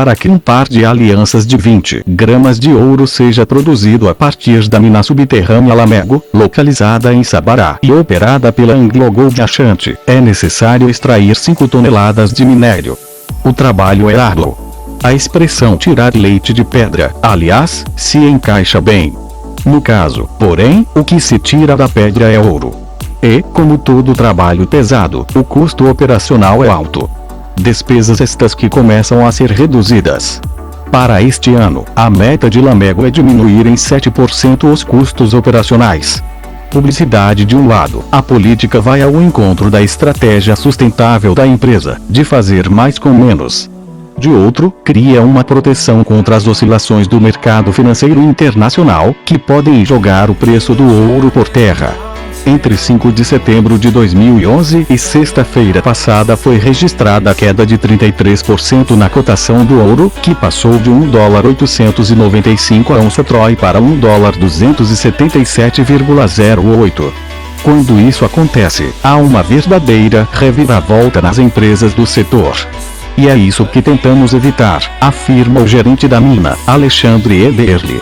para que um par de alianças de 20 gramas de ouro seja produzido a partir da mina subterrânea Lamego, localizada em Sabará e operada pela AngloGold Ashanti, é necessário extrair 5 toneladas de minério. O trabalho é árduo. A expressão tirar leite de pedra, aliás, se encaixa bem. No caso, porém, o que se tira da pedra é ouro. E, como todo trabalho pesado, o custo operacional é alto. Despesas estas que começam a ser reduzidas. Para este ano, a meta de Lamego é diminuir em 7% os custos operacionais. Publicidade de um lado, a política vai ao encontro da estratégia sustentável da empresa, de fazer mais com menos. De outro, cria uma proteção contra as oscilações do mercado financeiro internacional, que podem jogar o preço do ouro por terra. Entre 5 de setembro de 2011 e sexta-feira passada foi registrada a queda de 33% na cotação do ouro, que passou de $1,895 a onça Troy para $1,277,08. Quando isso acontece, há uma verdadeira reviravolta nas empresas do setor. E é isso que tentamos evitar, afirma o gerente da mina, Alexandre Ederle.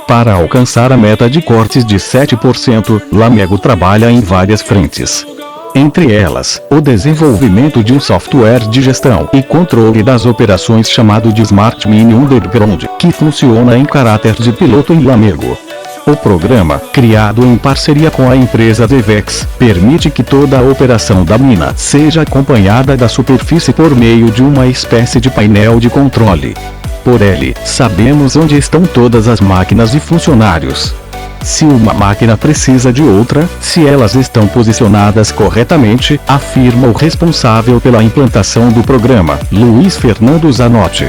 Para alcançar a meta de cortes de 7%, Lamego trabalha em várias frentes. Entre elas, o desenvolvimento de um software de gestão e controle das operações chamado de Smart Mine Underground, que funciona em caráter de piloto em Lamego. O programa, criado em parceria com a empresa Devex, permite que toda a operação da mina seja acompanhada da superfície por meio de uma espécie de painel de controle. Por ele, sabemos onde estão todas as máquinas e funcionários. Se uma máquina precisa de outra, se elas estão posicionadas corretamente, afirma o responsável pela implantação do programa, Luiz Fernando Zanotti.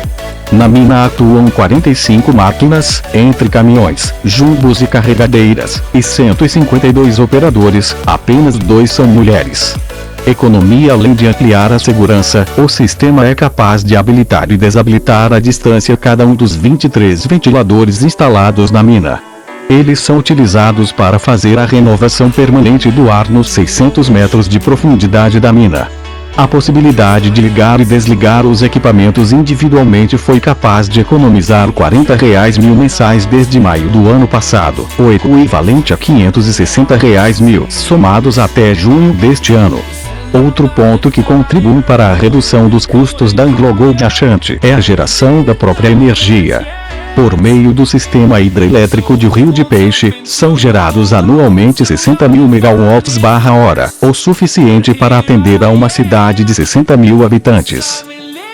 Na mina atuam 45 máquinas, entre caminhões, jumbos e carregadeiras, e 152 operadores, apenas 2 são mulheres. Economia. Além de ampliar a segurança, o sistema é capaz de habilitar e desabilitar à distância cada um dos 23 ventiladores instalados na mina. Eles são utilizados para fazer a renovação permanente do ar nos 600 metros de profundidade da mina. A possibilidade de ligar e desligar os equipamentos individualmente foi capaz de economizar R$40 mil mensais desde maio do ano passado, o equivalente a R$560 mil somados até junho deste ano. Outro ponto que contribui para a redução dos custos da AngloGold Ashanti é a geração da própria energia. Por meio do sistema hidrelétrico de Rio de Peixe, são gerados anualmente 60 mil megawatts/hora, o suficiente para atender a uma cidade de 60 mil habitantes.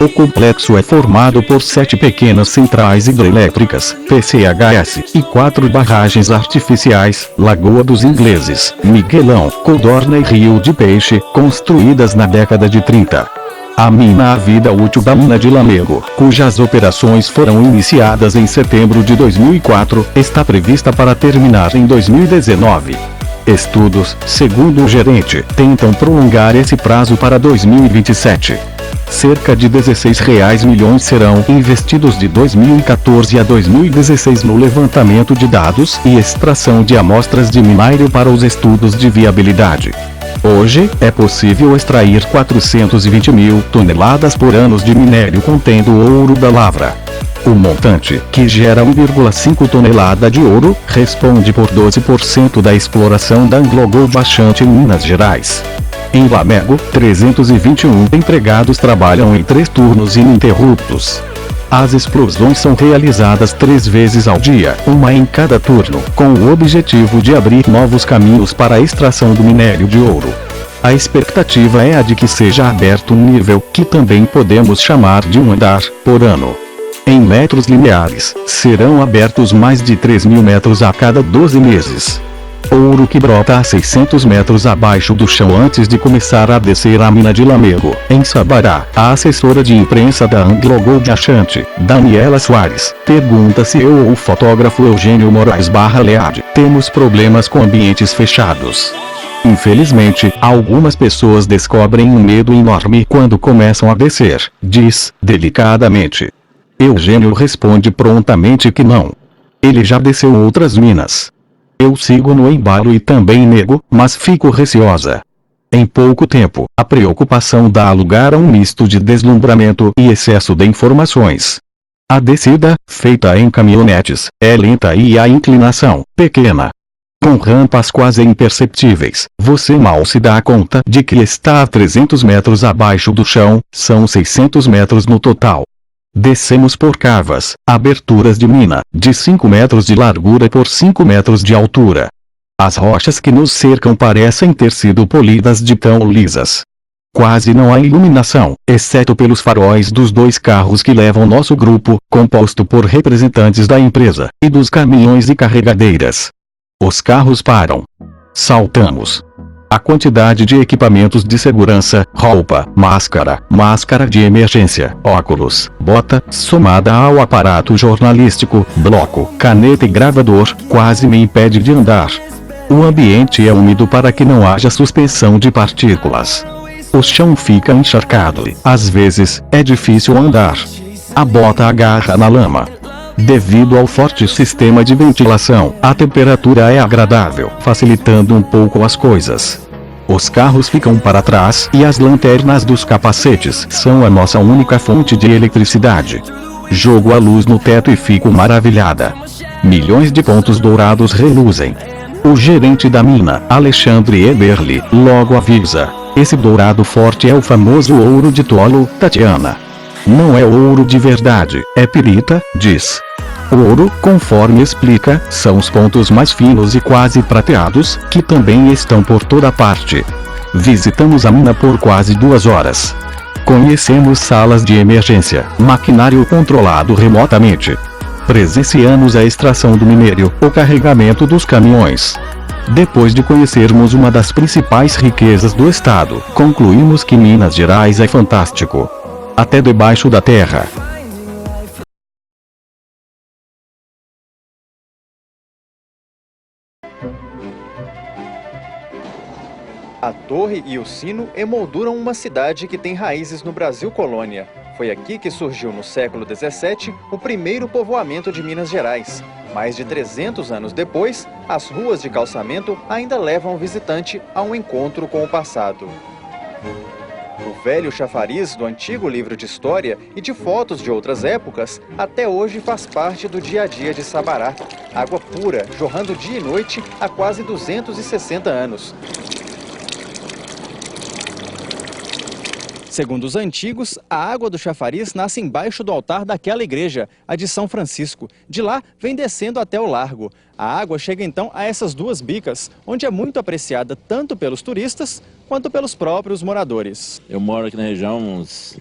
O complexo é formado por 7 pequenas centrais hidrelétricas, PCHS, e 4 barragens artificiais, Lagoa dos Ingleses, Miguelão, Codorna e Rio de Peixe, construídas na década de 30. A mina. A vida útil da mina de Lamego, cujas operações foram iniciadas em setembro de 2004, está prevista para terminar em 2019. Estudos, segundo o gerente, tentam prolongar esse prazo para 2027. Cerca de R$16 milhões serão investidos de 2014 a 2016 no levantamento de dados e extração de amostras de minério para os estudos de viabilidade. Hoje, é possível extrair 420 mil toneladas por ano de minério contendo ouro da lavra. O montante, que gera 1,5 tonelada de ouro, responde por 12% da exploração da AngloGold Ashanti em Minas Gerais. Em Lamego, 321 empregados trabalham em 3 turnos ininterruptos. As explosões são realizadas 3 vezes ao dia, uma em cada turno, com o objetivo de abrir novos caminhos para a extração do minério de ouro. A expectativa é a de que seja aberto um nível, que também podemos chamar de um andar, por ano. Em metros lineares, serão abertos mais de 3.000 metros a cada 12 meses. Ouro que brota a 600 metros abaixo do chão antes de começar a descer a mina de Lamego, em Sabará. A assessora de imprensa da AngloGold Ashanti, Daniela Soares, pergunta se eu ou o fotógrafo Eugênio Moraes/Lead temos problemas com ambientes fechados. Infelizmente, algumas pessoas descobrem um medo enorme quando começam a descer, diz, delicadamente. Eugênio responde prontamente que não. Ele já desceu outras minas. Eu sigo no embalo e também nego, mas fico receosa. Em pouco tempo, a preocupação dá lugar a um misto de deslumbramento e excesso de informações. A descida, feita em caminhonetes, é lenta e a inclinação, pequena. Com rampas quase imperceptíveis, você mal se dá conta de que está a 300 metros abaixo do chão, são 600 metros no total. Descemos por cavas, aberturas de mina, de 5 metros de largura por 5 metros de altura. As rochas que nos cercam parecem ter sido polidas de tão lisas. Quase não há iluminação, exceto pelos faróis dos 2 carros que levam nosso grupo, composto por representantes da empresa, e dos caminhões e carregadeiras. Os carros param. Saltamos. A quantidade de equipamentos de segurança, roupa, máscara de emergência, óculos, bota, somada ao aparato jornalístico, bloco, caneta e gravador, quase me impede de andar. O ambiente é úmido para que não haja suspensão de partículas. O chão fica encharcado e, às vezes, é difícil andar. A bota agarra na lama. Devido ao forte sistema de ventilação, a temperatura é agradável, facilitando um pouco as coisas. Os carros ficam para trás e as lanternas dos capacetes são a nossa única fonte de eletricidade. Jogo a luz no teto e fico maravilhada. Milhões de pontos dourados reluzem. O gerente da mina, Alexandre Eberli, logo avisa: esse dourado forte é o famoso ouro de tolo, Tatiana. Não é ouro de verdade, é pirita, diz. O ouro, conforme explica, são os pontos mais finos e quase prateados, que também estão por toda parte. Visitamos a mina por quase 2 horas. Conhecemos salas de emergência, maquinário controlado remotamente. Presenciamos a extração do minério, o carregamento dos caminhões. Depois de conhecermos uma das principais riquezas do estado, concluímos que Minas Gerais é fantástico. Até debaixo da terra. A torre e o sino emolduram uma cidade que tem raízes no Brasil colônia. Foi aqui que surgiu no século XVII o primeiro povoamento de Minas Gerais. Mais de 300 anos depois, as ruas de calçamento ainda levam o visitante a um encontro com o passado. O velho chafariz do antigo livro de história e de fotos de outras épocas até hoje faz parte do dia a dia de Sabará. Água pura, jorrando dia e noite há quase 260 anos. Segundo os antigos, a água do chafariz nasce embaixo do altar daquela igreja, a de São Francisco. De lá, vem descendo até o largo. A água chega então a essas 2 bicas, onde é muito apreciada tanto pelos turistas quanto pelos próprios moradores. Eu moro aqui na região há uns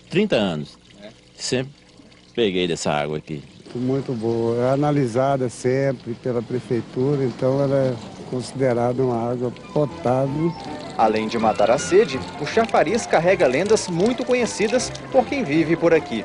30 anos. Sempre peguei dessa água aqui. Muito boa. É analisada sempre pela prefeitura, então ela é considerada uma água potável. Além de matar a sede, o chafariz carrega lendas muito conhecidas por quem vive por aqui.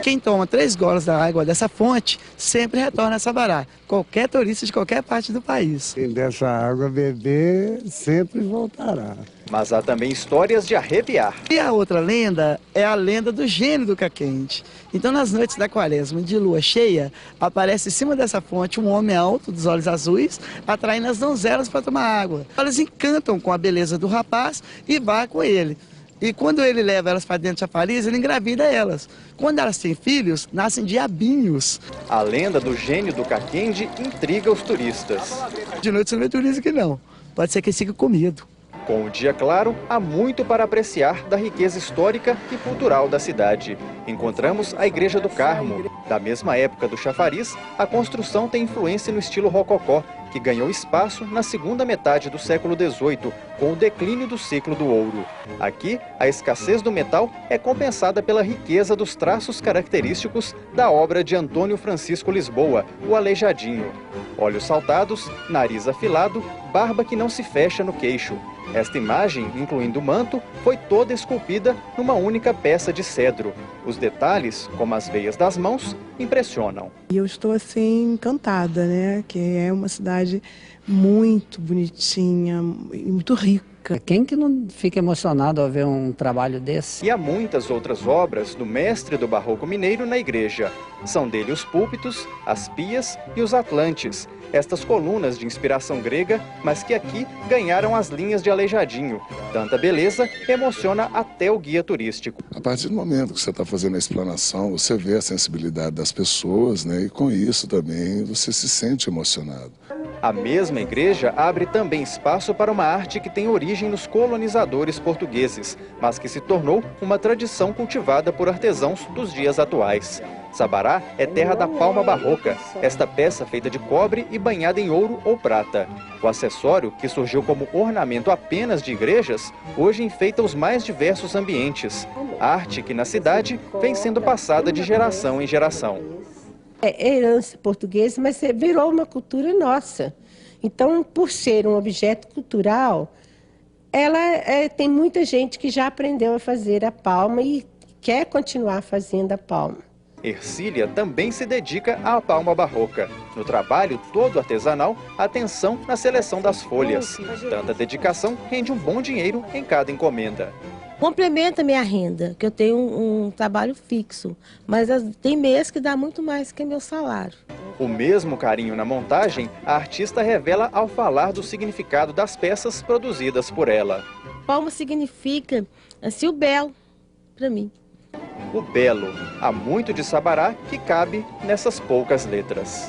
Quem toma 3 goles da água dessa fonte sempre retorna a Sabará. Qualquer turista de qualquer parte do país. Quem dessa água beber sempre voltará. Mas há também histórias de arrepiar. E a outra lenda é a lenda do gênio do Caquende. Então, nas noites da quaresma de lua cheia, aparece em cima dessa fonte um homem alto, dos olhos azuis, atraindo as donzelas para tomar água. Elas encantam com a beleza do rapaz e vão com ele. E quando ele leva elas para dentro do chafariz, ele engravida elas. Quando elas têm filhos, nascem diabinhos. A lenda do gênio do Caquende intriga os turistas. De noite você não vê turista aqui não. Pode ser que ele siga com medo. Com o dia claro, há muito para apreciar da riqueza histórica e cultural da cidade. Encontramos a Igreja do Carmo. Da mesma época do chafariz, a construção tem influência no estilo rococó, que ganhou espaço na segunda metade do século XVIII, com o declínio do ciclo do ouro. Aqui, a escassez do metal é compensada pela riqueza dos traços característicos da obra de Antônio Francisco Lisboa, o Aleijadinho. Olhos saltados, nariz afilado, barba que não se fecha no queixo. Esta imagem, incluindo o manto, foi toda esculpida numa única peça de cedro. Os detalhes, como as veias das mãos, impressionam. E eu estou assim encantada, né? Que é uma cidade muito bonitinha e muito rica. Quem que não fica emocionado ao ver um trabalho desse? E há muitas outras obras do mestre do barroco mineiro na igreja. São dele os púlpitos, as pias e os atlantes. estas colunas de inspiração grega, mas que aqui ganharam as linhas de Aleijadinho. Tanta beleza emociona até o guia turístico. A partir do momento que você está fazendo a explanação, você vê a sensibilidade das pessoas, né? E com isso também você se sente emocionado. A mesma igreja abre também espaço para uma arte que tem origem nos colonizadores portugueses, mas que se tornou uma tradição cultivada por artesãos dos dias atuais. Sabará é terra da palma barroca, esta peça feita de cobre e banhada em ouro ou prata. O acessório, que surgiu como ornamento apenas de igrejas, hoje enfeita os mais diversos ambientes. Arte que na cidade vem sendo passada de geração em geração. É herança portuguesa, mas virou uma cultura nossa. Então, por ser um objeto cultural, ela tem muita gente que já aprendeu a fazer a palma e quer continuar fazendo a palma. Ercília também se dedica à palma barroca. No trabalho todo artesanal, atenção na seleção das folhas. Tanta dedicação rende um bom dinheiro em cada encomenda. Complementa a minha renda, que eu tenho um trabalho fixo, mas tem mês que dá muito mais que meu salário. O mesmo carinho na montagem, a artista revela ao falar do significado das peças produzidas por ela. Palma significa assim, o belo, para mim. O belo. Há muito de Sabará que cabe nessas poucas letras.